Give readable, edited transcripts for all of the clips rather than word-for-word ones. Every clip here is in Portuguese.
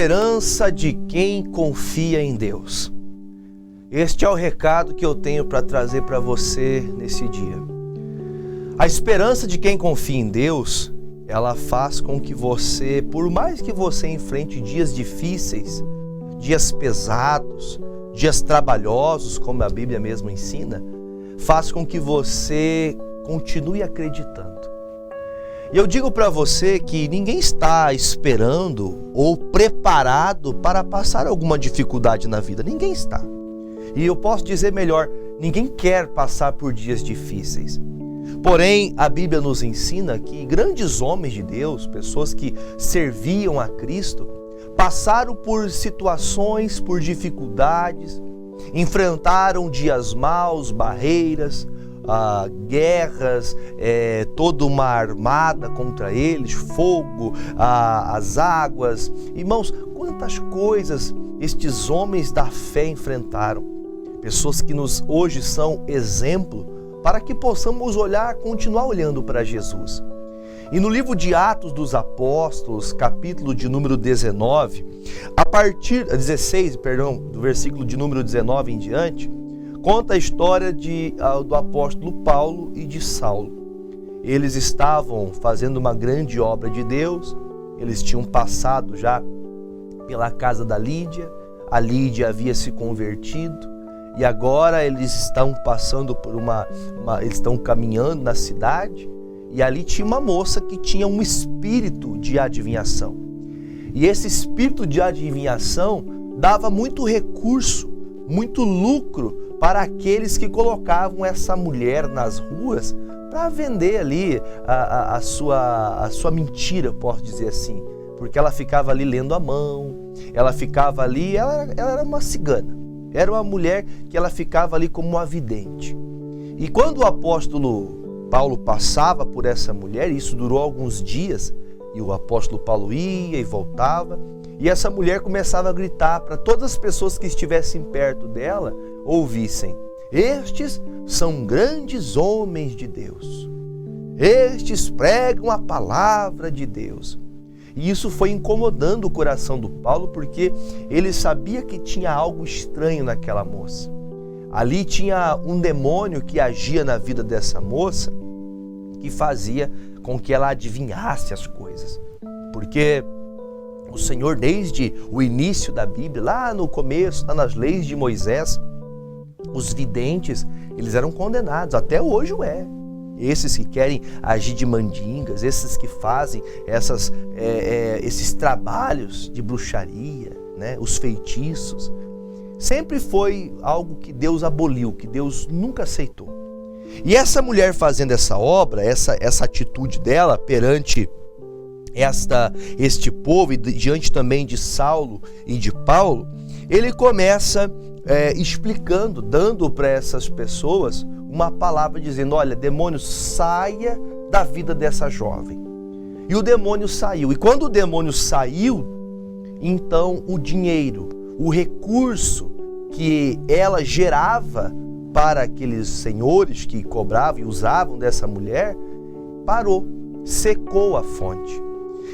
esperança de quem confia em Deus. Este é o recado que eu tenho para trazer para você nesse dia. A esperança de quem confia em Deus, ela faz com que você, por mais que você enfrente dias difíceis, dias pesados, dias trabalhosos, como a Bíblia mesmo ensina, faz com que você continue acreditando. E eu digo para você que ninguém está esperando ou preparado para passar alguma dificuldade na vida. Ninguém está. E eu posso dizer melhor, ninguém quer passar por dias difíceis. Porém, a Bíblia nos ensina que grandes homens de Deus, pessoas que serviam a Cristo, passaram por situações, por dificuldades, enfrentaram dias maus, barreiras, guerras, toda uma armada contra eles, fogo, as águas. Irmãos, quantas coisas estes homens da fé enfrentaram. Pessoas que hoje são exemplo para que possamos continuar olhando para Jesus. E no livro de Atos dos Apóstolos, capítulo de número 16, do versículo de número 19 em diante, conta a história do apóstolo Paulo e de Saulo. Eles estavam fazendo uma grande obra de Deus, eles tinham passado já pela casa da Lídia, a Lídia havia se convertido, e agora eles estão passando por eles estão caminhando na cidade, e ali tinha uma moça que tinha um espírito de adivinhação. E esse espírito de adivinhação dava muito recurso, muito lucro para aqueles que colocavam essa mulher nas ruas para vender ali a sua mentira, posso dizer assim. Porque ela ficava ali lendo a mão, ela ficava ali, ela era uma cigana. Era uma mulher que ela ficava ali como uma vidente. E quando o apóstolo Paulo passava por essa mulher, isso durou alguns dias, e o apóstolo Paulo ia e voltava, e essa mulher começava a gritar para todas as pessoas que estivessem perto dela, ouvissem: estes são grandes homens de Deus. Estes pregam a palavra de Deus. E isso foi incomodando o coração do Paulo, porque ele sabia que tinha algo estranho naquela moça. Ali tinha um demônio que agia na vida dessa moça, que fazia com que ela adivinhasse as coisas. Porque o Senhor, desde o início da Bíblia, lá no começo, lá nas leis de Moisés, os videntes, eles eram condenados, até hoje o é. Esses que querem agir de mandingas, esses que fazem esses trabalhos de bruxaria, né? Os feitiços, sempre foi algo que Deus aboliu, que Deus nunca aceitou. E essa mulher fazendo essa obra, essa atitude dela perante este povo e diante também de Saulo e de Paulo, ele começa explicando, dando para essas pessoas uma palavra dizendo: olha, demônio, saia da vida dessa jovem. E o demônio saiu. E quando o demônio saiu, então o dinheiro, o recurso que ela gerava para aqueles senhores que cobravam e usavam dessa mulher, parou, secou a fonte.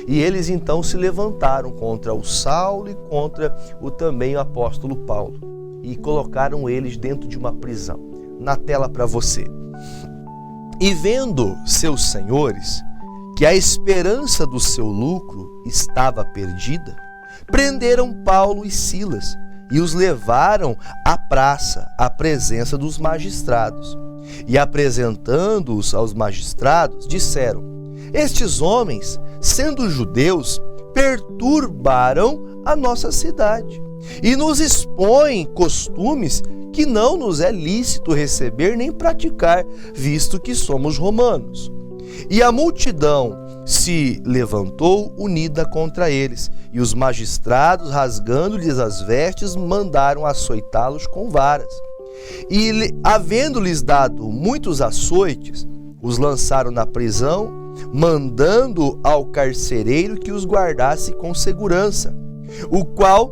E eles então se levantaram contra o Saulo e contra também o apóstolo Paulo e colocaram eles dentro de uma prisão. Na tela para você. E vendo seus senhores que a esperança do seu lucro estava perdida, prenderam Paulo e Silas e os levaram à praça, à presença dos magistrados. E apresentando-os aos magistrados, disseram: estes homens, sendo judeus, perturbaram a nossa cidade e nos expõem costumes que não nos é lícito receber nem praticar, visto que somos romanos. E a multidão se levantou unida contra eles, e os magistrados, rasgando-lhes as vestes, mandaram açoitá-los com varas. E, havendo-lhes dado muitos açoites, os lançaram na prisão, mandando ao carcereiro que os guardasse com segurança, o qual,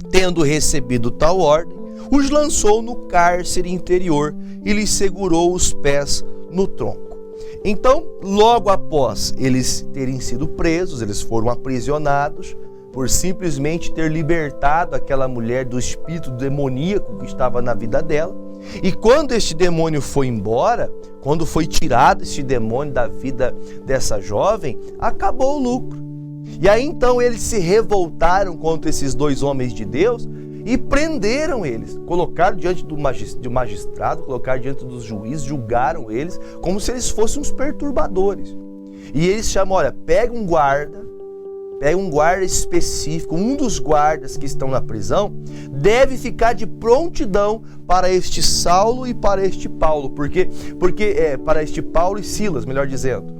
tendo recebido tal ordem, os lançou no cárcere interior e lhes segurou os pés no tronco. Então, logo após eles terem sido presos, eles foram aprisionados, por simplesmente ter libertado aquela mulher do espírito demoníaco que estava na vida dela. E quando este demônio foi embora, quando foi tirado este demônio da vida dessa jovem, acabou o lucro. E aí então eles se revoltaram contra esses dois homens de Deus e prenderam eles, colocaram diante do magistrado, colocaram diante dos juízes, julgaram eles como se eles fossem uns perturbadores. E eles chamam, olha, pega um guarda específico, um dos guardas que estão na prisão deve ficar de prontidão para este Saulo e para este Paulo, para este Paulo e Silas, melhor dizendo,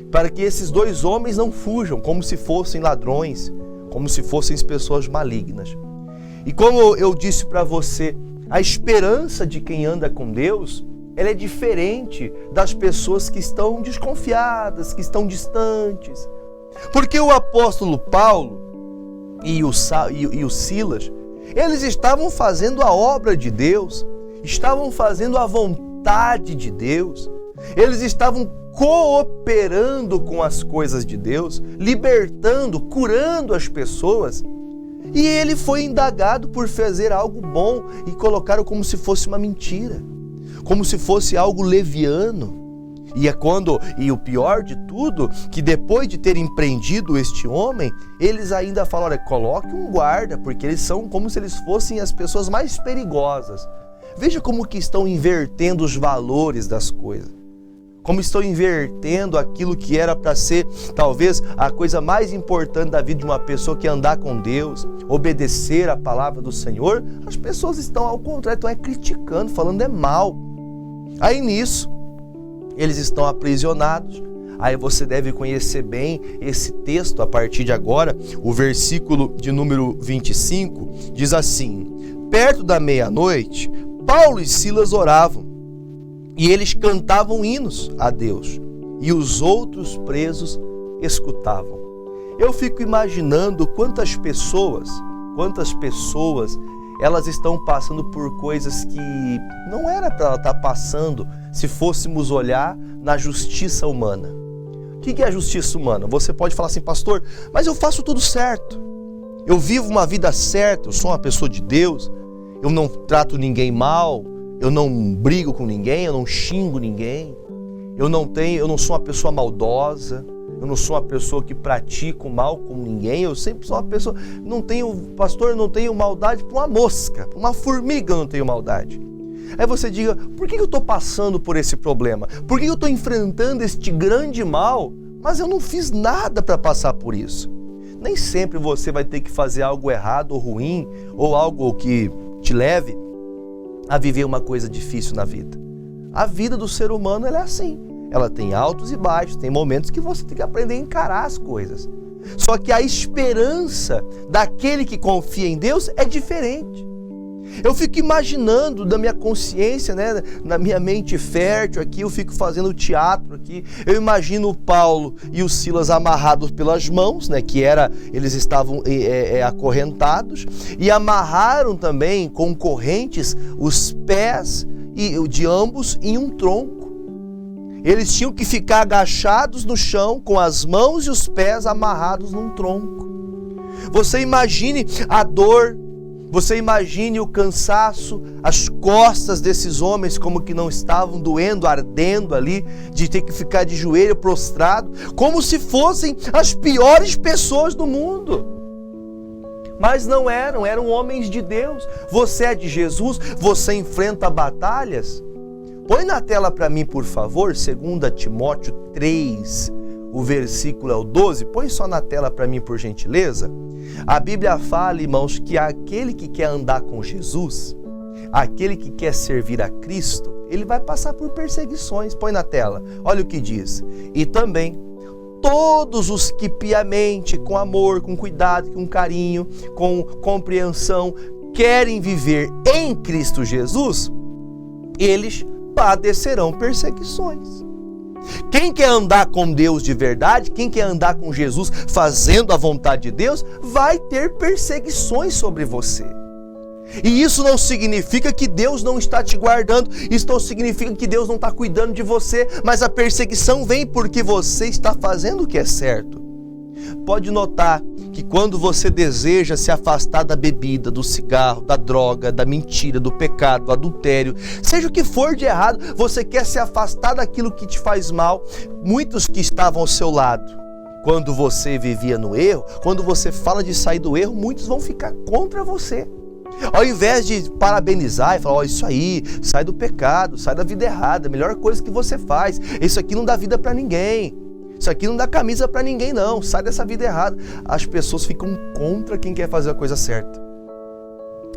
para que esses dois homens não fujam como se fossem ladrões, como se fossem pessoas malignas. E como eu disse para você, a esperança de quem anda com Deus, ela é diferente das pessoas que estão desconfiadas, que estão distantes. Porque o apóstolo Paulo e o Silas, eles estavam fazendo a obra de Deus, estavam fazendo a vontade de Deus, eles estavam cooperando com as coisas de Deus, libertando, curando as pessoas. E ele foi indagado por fazer algo bom e colocaram como se fosse uma mentira, como se fosse algo leviano. E o pior de tudo, que depois de terem prendido este homem, eles ainda falam, olha, coloque um guarda, porque eles são como se eles fossem as pessoas mais perigosas. Veja como que estão invertendo os valores das coisas. Como estão invertendo aquilo que era para ser, talvez, a coisa mais importante da vida de uma pessoa, que é andar com Deus, obedecer a palavra do Senhor. As pessoas estão ao contrário, estão criticando, falando é mal. Aí nisso, eles estão aprisionados. Aí você deve conhecer bem esse texto a partir de agora. O versículo de número 25 diz assim: perto da meia-noite, Paulo e Silas oravam, e eles cantavam hinos a Deus, e os outros presos escutavam. Eu fico imaginando quantas pessoas, elas estão passando por coisas que não era para ela estar passando se fôssemos olhar na justiça humana. O que é a justiça humana? Você pode falar assim, pastor, mas eu faço tudo certo, eu vivo uma vida certa, eu sou uma pessoa de Deus, eu não trato ninguém mal, eu não brigo com ninguém, eu não xingo ninguém, eu não sou uma pessoa maldosa, eu não sou uma pessoa que pratica o mal com ninguém, eu sempre sou uma pessoa, eu não tenho maldade para uma mosca, para uma formiga eu não tenho maldade. Aí você diga, por que eu estou passando por esse problema? Por que eu estou enfrentando este grande mal, mas eu não fiz nada para passar por isso? Nem sempre você vai ter que fazer algo errado ou ruim, ou algo que te leve a viver uma coisa difícil na vida. A vida do ser humano ela é assim. Ela tem altos e baixos, tem momentos que você tem que aprender a encarar as coisas. Só que a esperança daquele que confia em Deus é diferente. Eu fico imaginando da minha consciência, né, na minha mente fértil aqui, eu fico fazendo teatro aqui. Eu imagino o Paulo e o Silas amarrados pelas mãos, né, eles estavam acorrentados, e amarraram também com correntes os pés de ambos em um tronco. Eles tinham que ficar agachados no chão com as mãos e os pés amarrados num tronco. Você imagine a dor, você imagine o cansaço, as costas desses homens como que não estavam doendo, ardendo ali, de ter que ficar de joelho prostrado, como se fossem as piores pessoas do mundo. Mas não eram homens de Deus. Você é de Jesus, você enfrenta batalhas. Põe na tela para mim, por favor, 2 Timóteo 3, o versículo é o 12. Põe só na tela para mim, por gentileza. A Bíblia fala, irmãos, que aquele que quer andar com Jesus, aquele que quer servir a Cristo, ele vai passar por perseguições. Põe na tela, olha o que diz. E também todos os que piamente, com amor, com cuidado, com carinho, com compreensão, querem viver em Cristo Jesus, eles padecerão perseguições. Quem quer andar com Deus de verdade, quem quer andar com Jesus fazendo a vontade de Deus, vai ter perseguições sobre você. E isso não significa que Deus não está te guardando, isso não significa que Deus não está cuidando de você, mas a perseguição vem porque você está fazendo o que é certo. Pode notar que quando você deseja se afastar da bebida, do cigarro, da droga, da mentira, do pecado, do adultério, seja o que for de errado, você quer se afastar daquilo que te faz mal. Muitos que estavam ao seu lado, quando você vivia no erro, quando você fala de sair do erro, muitos vão ficar contra você. Ao invés de parabenizar e falar, ó, isso aí, sai do pecado, sai da vida errada, a melhor coisa que você faz, isso aqui não dá vida para ninguém, isso aqui não dá camisa para ninguém não, sai dessa vida errada. As pessoas ficam contra quem quer fazer a coisa certa.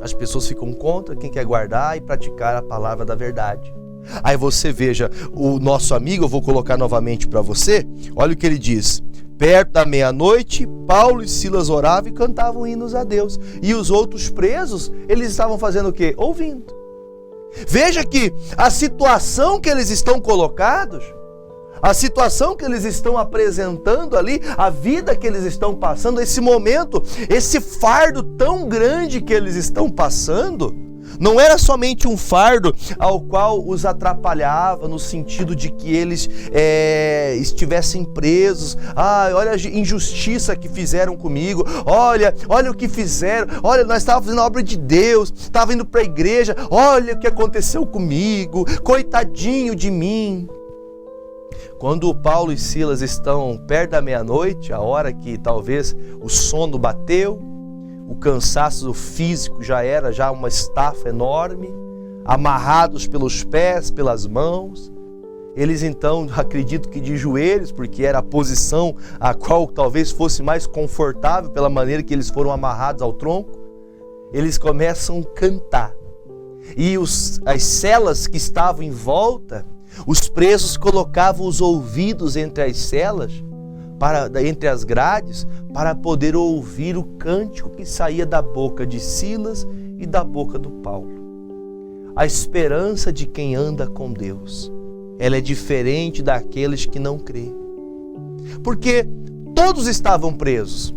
As pessoas ficam contra quem quer guardar e praticar a palavra da verdade. Aí você veja, o nosso amigo, eu vou colocar novamente para você, olha o que ele diz. Perto da meia-noite, Paulo e Silas oravam e cantavam hinos a Deus. E os outros presos, eles estavam fazendo o quê? Ouvindo. Veja que a situação que eles estão colocados, a situação que eles estão apresentando ali, a vida que eles estão passando, esse momento, esse fardo tão grande que eles estão passando, não era somente um fardo ao qual os atrapalhava no sentido de que eles estivessem presos. Olha a injustiça que fizeram comigo, olha o que fizeram, olha, nós estávamos fazendo a obra de Deus, estava indo para a igreja, olha o que aconteceu comigo, coitadinho de mim. Quando Paulo e Silas estão perto da meia-noite, a hora que talvez o sono bateu, o cansaço físico já era uma estafa enorme, amarrados pelos pés, pelas mãos, eles então, acredito que de joelhos, porque era a posição a qual talvez fosse mais confortável pela maneira que eles foram amarrados ao tronco, eles começam a cantar. E as celas que estavam em volta, os presos colocavam os ouvidos entre as celas, entre as grades, para poder ouvir o cântico que saía da boca de Silas e da boca do Paulo. A esperança de quem anda com Deus, ela é diferente daqueles que não crêem. Porque todos estavam presos.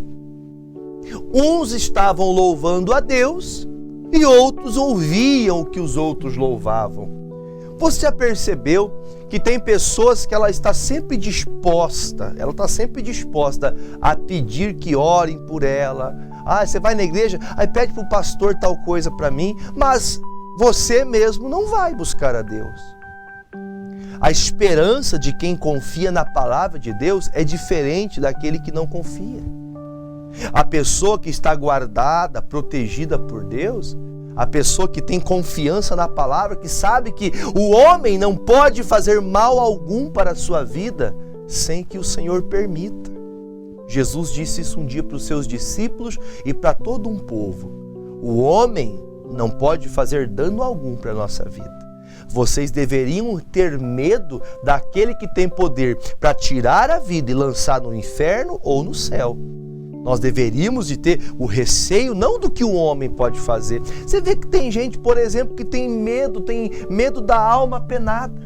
Uns estavam louvando a Deus e outros ouviam o que os outros louvavam. Você já percebeu que tem pessoas que ela está sempre disposta a pedir que orem por ela. Você vai na igreja, aí pede para o pastor tal coisa para mim, mas você mesmo não vai buscar a Deus. A esperança de quem confia na palavra de Deus é diferente daquele que não confia. A pessoa que está guardada, protegida por Deus, a pessoa que tem confiança na palavra, que sabe que o homem não pode fazer mal algum para a sua vida sem que o Senhor permita. Jesus disse isso um dia para os seus discípulos e para todo um povo. O homem não pode fazer dano algum para a nossa vida. Vocês deveriam ter medo daquele que tem poder para tirar a vida e lançar no inferno ou no céu. Nós deveríamos de ter o receio não do que o homem pode fazer. Você vê que tem gente, por exemplo, que tem medo da alma penada.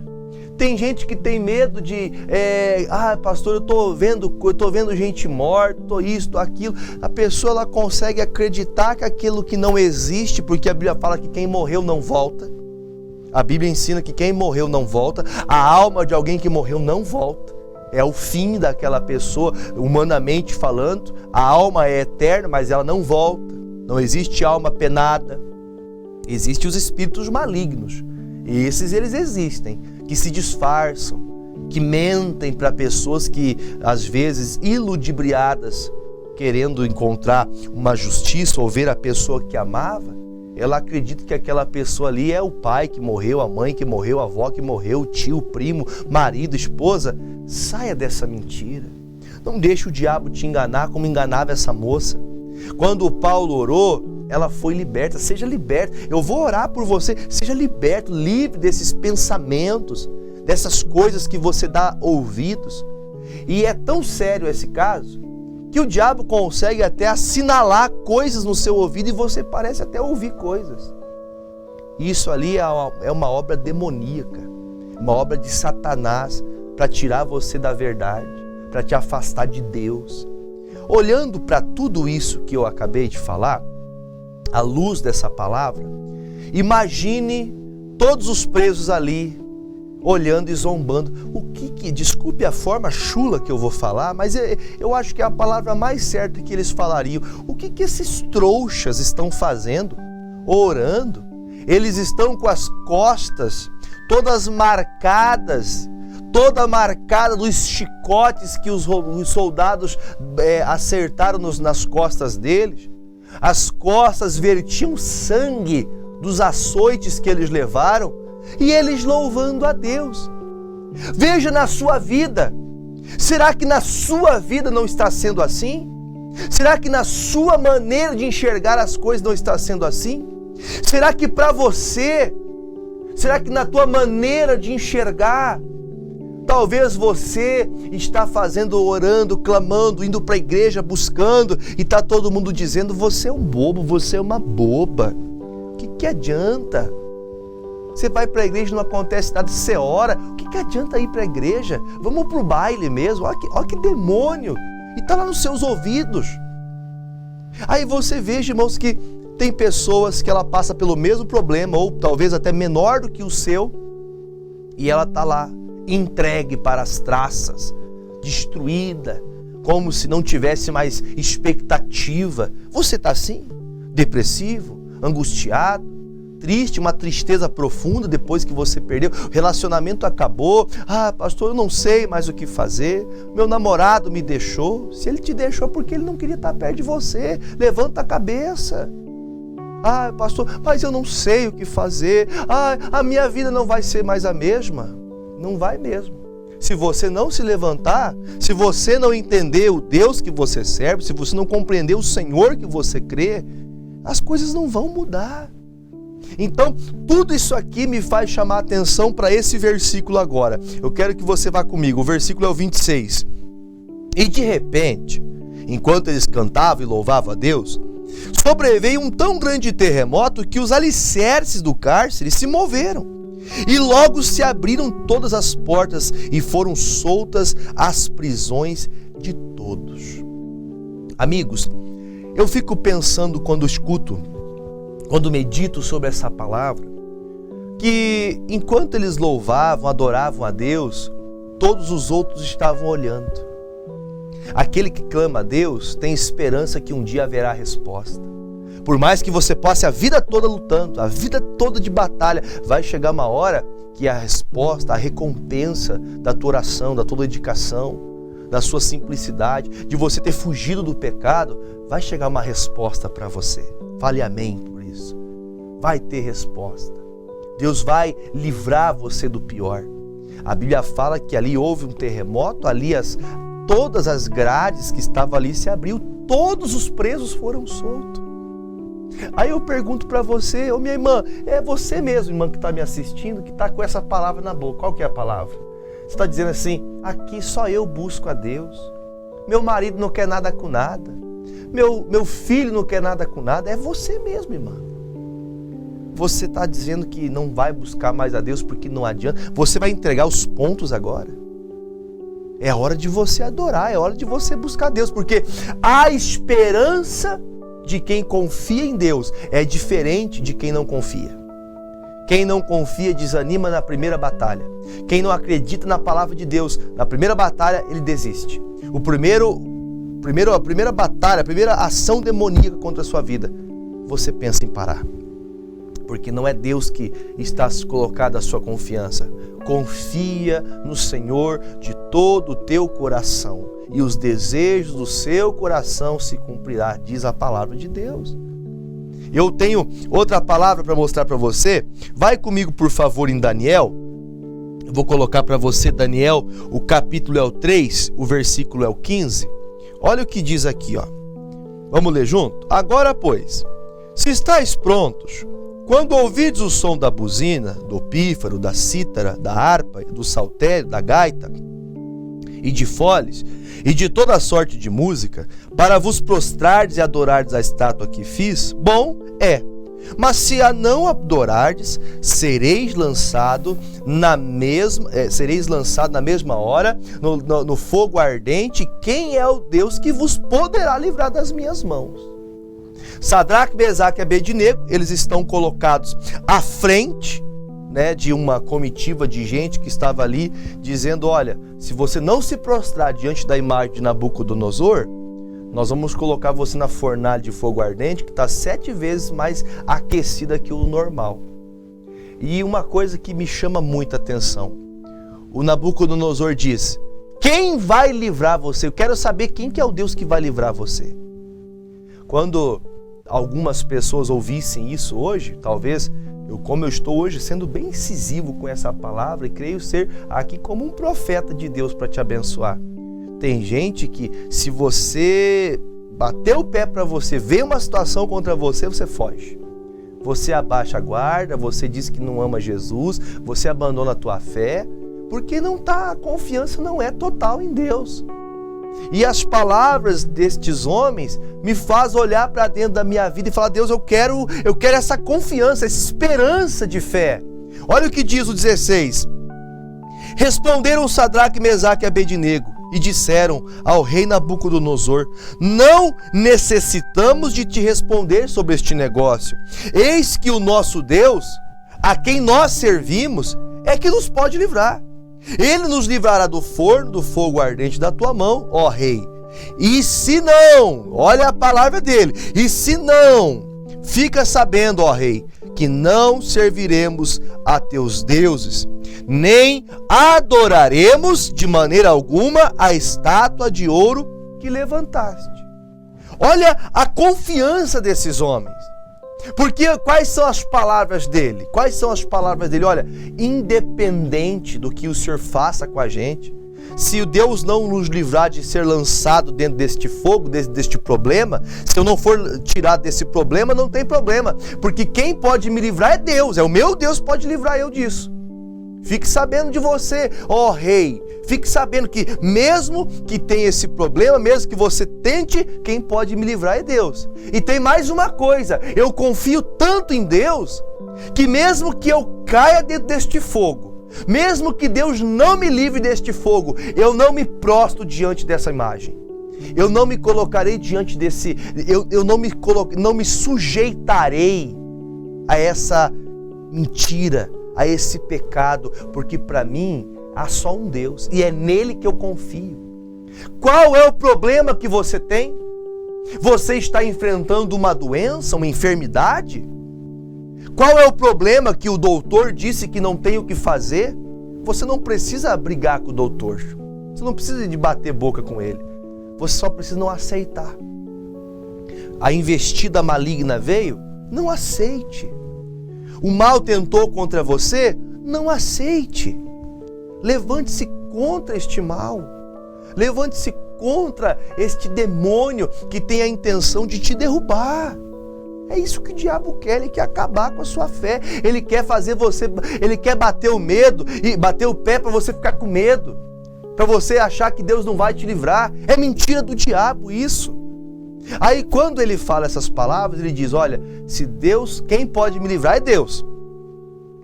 Tem gente que tem medo de, pastor, eu tô vendo gente morta, isto, aquilo. A pessoa ela consegue acreditar que aquilo que não existe, porque a Bíblia fala que quem morreu não volta. A Bíblia ensina que quem morreu não volta. A alma de alguém que morreu não volta. É o fim daquela pessoa, humanamente falando. A alma é eterna, mas ela não volta. Não existe alma penada. Existem os espíritos malignos. E esses eles existem, que se disfarçam, que mentem para pessoas que, às vezes, iludibriadas, querendo encontrar uma justiça ou ver a pessoa que amava, ela acredita que aquela pessoa ali é o pai que morreu, a mãe que morreu, a avó que morreu, o tio, o primo, marido, esposa. Saia dessa mentira. Não deixe o diabo te enganar como enganava essa moça. Quando o Paulo orou, ela foi liberta. Seja liberta. Eu vou orar por você. Seja liberto, livre desses pensamentos, dessas coisas que você dá ouvidos. E é tão sério esse caso que o diabo consegue até assinalar coisas no seu ouvido e você parece até ouvir coisas. Isso ali é uma obra demoníaca, uma obra de Satanás para tirar você da verdade, para te afastar de Deus. Olhando para tudo isso que eu acabei de falar, à luz dessa palavra, imagine todos os presos ali, olhando e zombando. Desculpe a forma chula que eu vou falar, mas eu acho que é a palavra mais certa que eles falariam. O que esses trouxas estão fazendo? Orando? Eles estão com as costas todas marcadas, toda marcada dos chicotes que os soldados acertaram nas costas deles. As costas vertiam sangue dos açoites que eles levaram, e eles louvando a Deus. Veja na sua vida. Será que na sua vida não está sendo assim? Será que na sua maneira de enxergar as coisas não está sendo assim? Será que para você, será que na tua maneira de enxergar, talvez você está fazendo, orando, clamando, indo para a igreja, buscando, e está todo mundo dizendo: você é um bobo, você é uma boba. O que adianta? Você vai para a igreja e não acontece nada, você ora, o que adianta ir para a igreja? Vamos para o baile mesmo, olha que demônio, e está lá nos seus ouvidos. Aí você veja, irmãos, que tem pessoas que ela passa pelo mesmo problema, ou talvez até menor do que o seu, e ela está lá, entregue para as traças, destruída, como se não tivesse mais expectativa. Você está assim? Depressivo, angustiado, triste, uma tristeza profunda depois que você perdeu, o relacionamento acabou. Ah, pastor, eu não sei mais o que fazer, meu namorado me deixou. Se ele te deixou porque ele não queria estar perto de você, levanta a cabeça. Ah, pastor, mas eu não sei o que fazer. Ah, a minha vida não vai ser mais a mesma. Não vai mesmo. Se você não se levantar, se você não entender o Deus que você serve, se você não compreender o Senhor que você crê, as coisas não vão mudar. Então, tudo isso aqui me faz chamar a atenção para esse versículo agora. Eu quero que você vá comigo. O versículo é o 26. E de repente, enquanto eles cantavam e louvavam a Deus, sobreveio um tão grande terremoto que os alicerces do cárcere se moveram. E logo se abriram todas as portas e foram soltas as prisões de todos. Amigos, eu fico pensando quando medito sobre essa palavra, que enquanto eles louvavam, adoravam a Deus, todos os outros estavam olhando. Aquele que clama a Deus tem esperança que um dia haverá resposta. Por mais que você passe a vida toda lutando, a vida toda de batalha, vai chegar uma hora que a resposta, a recompensa da tua oração, da tua dedicação, da sua simplicidade, de você ter fugido do pecado, vai chegar uma resposta para você. Fale amém por isso. Vai ter resposta. Deus vai livrar você do pior. A Bíblia fala que ali houve um terremoto, ali todas as grades que estavam ali se abriu, todos os presos foram soltos. Aí eu pergunto para você, minha irmã, é você mesmo, irmã, que está me assistindo, que está com essa palavra na boca. Qual que é a palavra? Você está dizendo assim: aqui só eu busco a Deus. Meu marido não quer nada com nada. Meu filho não quer nada com nada. É você mesmo, irmã. Você está dizendo que não vai buscar mais a Deus porque não adianta. Você vai entregar os pontos agora. É hora de você adorar, é hora de você buscar a Deus, porque a esperança de quem confia em Deus é diferente de quem não confia. Quem não confia desanima na primeira batalha. Quem não acredita na palavra de Deus, na primeira batalha, ele desiste. A primeira batalha, a primeira ação demoníaca contra a sua vida, você pensa em parar. Porque não é Deus que está colocado a sua confiança. Confia no Senhor de todo o teu coração, e os desejos do seu coração se cumprirá, diz a palavra de Deus. Eu tenho outra palavra para mostrar para você. Vai comigo, por favor, em Daniel. Eu vou colocar para você Daniel, o capítulo é o 3, o versículo é o 15. Olha o que diz aqui, ó. Vamos ler junto? Agora, pois, se estáis prontos, quando ouvides o som da buzina, do pífaro, da cítara, da harpa, do saltério, da gaita e de foles, e de toda sorte de música, para vos prostrardes e adorardes a estátua que fiz, bom é. Mas se a não adorardes, sereis lançado na mesma hora no fogo ardente. Quem é o Deus que vos poderá livrar das minhas mãos? Sadraque, Mesaque e Abednego, eles estão colocados à frente né, de uma comitiva de gente que estava ali, dizendo: olha, se você não se prostrar diante da imagem de Nabucodonosor, nós vamos colocar você na fornalha de fogo ardente, que está 7 vezes mais aquecida que o normal. E uma coisa que me chama muita atenção, o Nabucodonosor diz: quem vai livrar você? Eu quero saber quem que é o Deus que vai livrar você. Quando algumas pessoas ouvissem isso hoje, talvez, como eu estou hoje sendo bem incisivo com essa palavra, e creio ser aqui como um profeta de Deus para te abençoar. Tem gente que, se você bater o pé para você, ver uma situação contra você, você foge. Você abaixa a guarda, você diz que não ama Jesus, você abandona a tua fé, porque a confiança não é total em Deus. E as palavras destes homens me fazem olhar para dentro da minha vida e falar: Deus, eu quero essa confiança, essa esperança de fé. Olha o que diz o 16. Responderam Sadraque, Mesaque e Abednego e disseram ao rei Nabucodonosor: não necessitamos de te responder sobre este negócio. Eis que o nosso Deus, a quem nós servimos, é que nos pode livrar. Ele nos livrará do forno, do fogo ardente da tua mão, ó rei. E se não, olha a palavra dele, e se não, fica sabendo, ó rei, que não serviremos a teus deuses, nem adoraremos de maneira alguma a estátua de ouro que levantaste. Olha a confiança desses homens. Porque quais são as palavras dele? Quais são as palavras dele? Olha, independente do que o Senhor faça com a gente, se o Deus não nos livrar de ser lançado dentro deste fogo, deste problema, se eu não for tirado desse problema, não tem problema. Porque quem pode me livrar é Deus, é o meu Deus que pode livrar eu disso. Fique sabendo de você, ó rei. Fique sabendo que mesmo que tenha esse problema, mesmo que você tente, quem pode me livrar é Deus. E tem mais uma coisa, eu confio tanto em Deus, que mesmo que eu caia dentro deste fogo, mesmo que Deus não me livre deste fogo, eu não me prostro diante dessa imagem. Eu não me colocarei diante desse, eu não me sujeitarei a essa mentira, a esse pecado, porque para mim há só um Deus e é nele que eu confio. Qual é o problema que você tem? Você está enfrentando uma doença, uma enfermidade? Qual é o problema que o doutor disse que não tem o que fazer? Você não precisa brigar com o doutor, você não precisa de bater boca com ele, você só precisa não aceitar. A investida maligna veio? Não aceite. O mal tentou contra você? Não aceite. Levante-se contra este mal. Levante-se contra este demônio que tem a intenção de te derrubar. É isso que o diabo quer, ele quer acabar com a sua fé. Ele quer fazer você, ele quer bater o medo e bater o pé para você ficar com medo, para você achar que Deus não vai te livrar. É mentira do diabo isso. Aí quando ele fala essas palavras, ele diz: olha, se Deus, quem pode me livrar é Deus.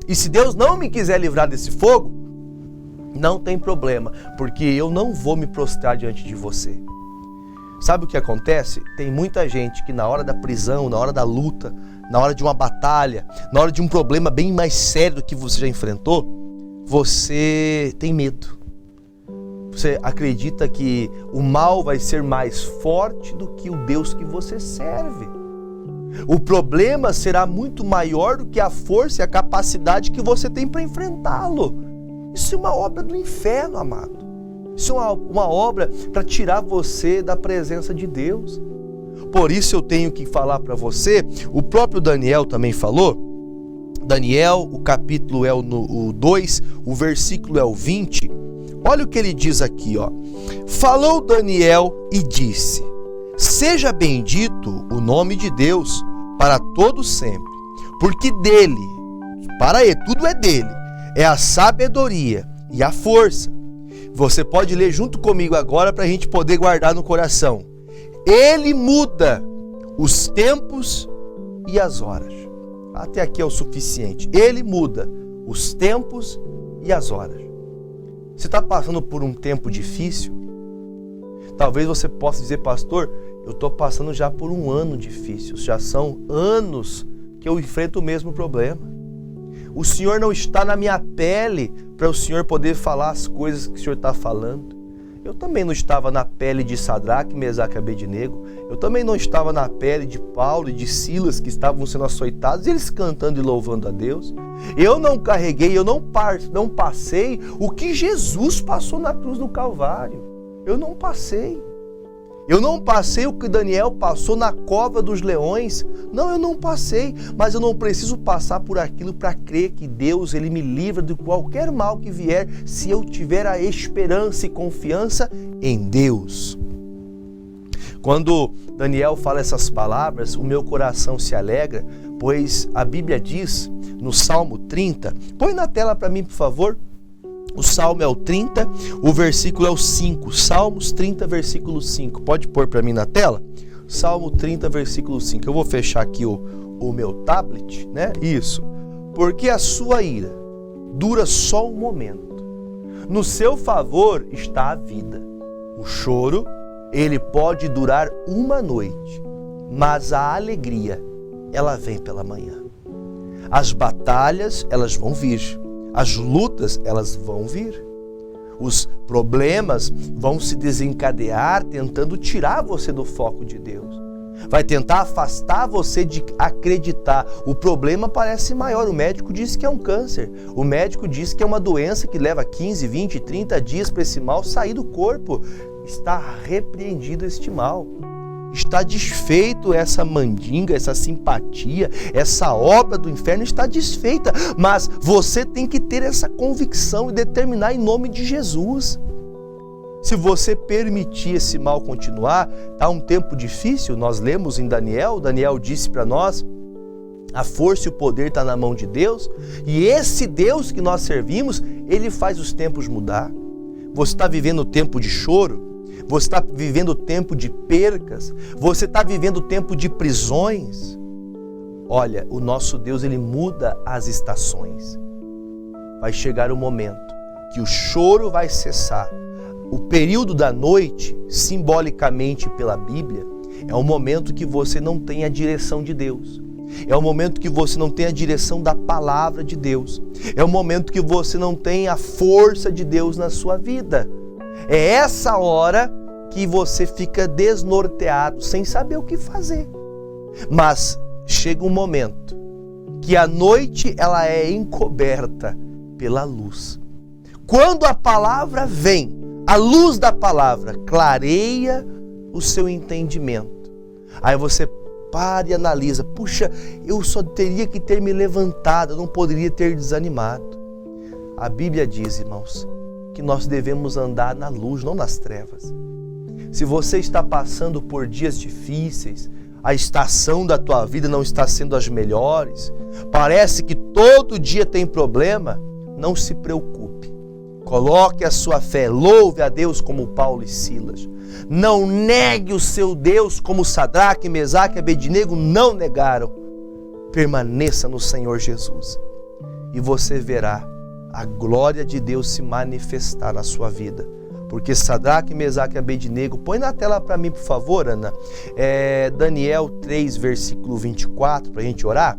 E se Deus não me quiser livrar desse fogo, não tem problema, porque eu não vou me prostrar diante de você. Sabe o que acontece? Tem muita gente que na hora da prisão, na hora da luta, na hora de uma batalha, na hora de um problema bem mais sério do que você já enfrentou, você tem medo. Você acredita que o mal vai ser mais forte do que o Deus que você serve. O problema será muito maior do que a força e a capacidade que você tem para enfrentá-lo. Isso é uma obra do inferno, amado. Isso é uma obra para tirar você da presença de Deus. Por isso eu tenho que falar para você, o próprio Daniel também falou. Daniel, o capítulo é o 2, o versículo é o 20. Olha o que ele diz aqui, ó. Falou Daniel e disse: seja bendito o nome de Deus para todo sempre, porque dele, para ele, tudo é dele, é a sabedoria e a força. Você pode ler junto comigo agora para a gente poder guardar no coração. Ele muda os tempos e as horas. Até aqui é o suficiente. Ele muda os tempos e as horas. Você está passando por um tempo difícil? Talvez você possa dizer: pastor, eu estou passando já por um ano difícil. Já são anos que eu enfrento o mesmo problema. O Senhor não está na minha pele para o Senhor poder falar as coisas que o Senhor está falando. Eu também não estava na pele de Sadraque, Mesaque e Abednego. Eu também não estava na pele de Paulo e de Silas, que estavam sendo açoitados, e eles cantando e louvando a Deus. Eu não carreguei, eu não passei o que Jesus passou na cruz do Calvário. Eu não passei. Eu não passei o que Daniel passou na cova dos leões. Não, eu não passei, mas eu não preciso passar por aquilo para crer que Deus, Ele me livra de qualquer mal que vier, se eu tiver a esperança e confiança em Deus. Quando Daniel fala essas palavras, o meu coração se alegra, pois a Bíblia diz no Salmo 30, põe na tela para mim, por favor. O Salmo é o 30, o versículo é o 5. Salmos 30, versículo 5. Pode pôr para mim na tela? Salmo 30, versículo 5. Eu vou fechar aqui o meu tablet, né? Isso. Porque a sua ira dura só um momento. No seu favor está a vida. O choro, ele pode durar uma noite, mas a alegria, ela vem pela manhã. As batalhas, elas vão vir. As lutas, elas vão vir. Os problemas vão se desencadear tentando tirar você do foco de Deus. Vai tentar afastar você de acreditar. O problema parece maior. O médico diz que é um câncer. O médico diz que é uma doença que leva 15, 20, 30 dias para esse mal sair do corpo. Está repreendido este mal. Está desfeito essa mandinga, essa simpatia, essa obra do inferno está desfeita. Mas você tem que ter essa convicção e determinar em nome de Jesus. Se você permitir esse mal continuar, está um tempo difícil. Nós lemos em Daniel disse para nós, a força e o poder está na mão de Deus. E esse Deus que nós servimos, Ele faz os tempos mudar. Você está vivendo o tempo de choro? Você está vivendo o tempo de percas? Você está vivendo o tempo de prisões? Olha, o nosso Deus, Ele muda as estações. Vai chegar o momento que o choro vai cessar. O período da noite, simbolicamente pela Bíblia, é um momento que você não tem a direção de Deus. É um momento que você não tem a direção da palavra de Deus. É um momento que você não tem a força de Deus na sua vida. É essa hora que você fica desnorteado, sem saber o que fazer. Mas chega um momento que a noite ela é encoberta pela luz. Quando a palavra vem, a luz da palavra clareia o seu entendimento. Aí você para e analisa, puxa, eu só teria que ter me levantado, eu não poderia ter desanimado. A Bíblia diz, irmãos, que nós devemos andar na luz, não nas trevas. Se você está passando por dias difíceis, a estação da tua vida não está sendo as melhores, parece que todo dia tem problema, não se preocupe. Coloque a sua fé, louve a Deus como Paulo e Silas. Não negue o seu Deus como Sadraque, Mesaque e Abednego não negaram. Permaneça no Senhor Jesus e você verá a glória de Deus se manifestar na sua vida. Porque Sadraque, Mesaque e Abednego, põe na tela para mim, por favor, Ana, Daniel 3, versículo 24, para a gente orar.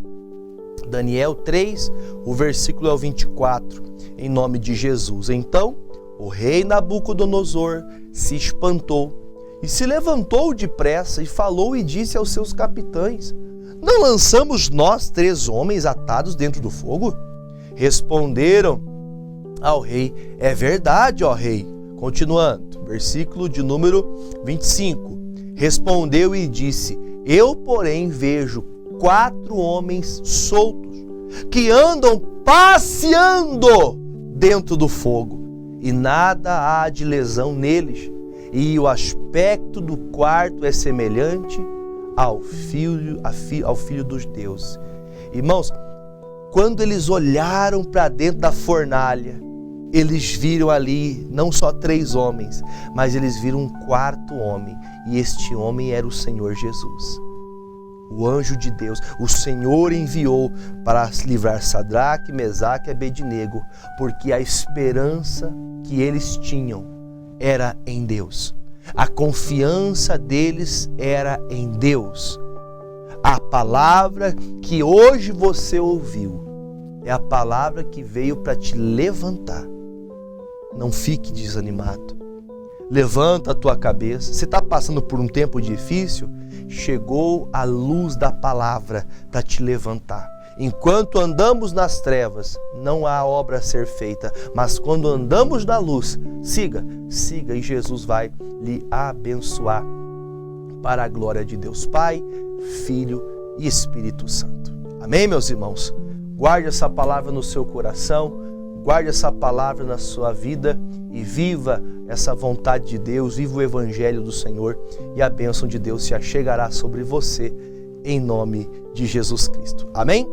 Daniel 3, o versículo é o 24, em nome de Jesus. Então, o rei Nabucodonosor se espantou e se levantou depressa e falou e disse aos seus capitães: não lançamos nós 3 homens atados dentro do fogo? Responderam ao rei: é verdade, ó rei. Continuando, versículo de número 25. Respondeu e disse: eu, porém, vejo 4 homens soltos que andam passeando dentro do fogo e nada há de lesão neles, e o aspecto do quarto é semelhante ao filho dos deuses. Irmãos, quando eles olharam para dentro da fornalha, eles viram ali não só 3 homens, mas eles viram um 4º homem, e este homem era o Senhor Jesus. O anjo de Deus, o Senhor enviou para livrar Sadraque, Mesaque e Abednego, porque a esperança que eles tinham era em Deus. A confiança deles era em Deus. A palavra que hoje você ouviu é a palavra que veio para te levantar. Não fique desanimado. Levanta a tua cabeça. Você está passando por um tempo difícil? Chegou a luz da palavra para te levantar. Enquanto andamos nas trevas, não há obra a ser feita, mas quando andamos na luz, siga e Jesus vai lhe abençoar para a glória de Deus Pai, Filho e Espírito Santo. Amém, meus irmãos? Guarde essa palavra no seu coração, guarde essa palavra na sua vida e viva essa vontade de Deus, viva o Evangelho do Senhor e a bênção de Deus se achegará sobre você em nome de Jesus Cristo. Amém?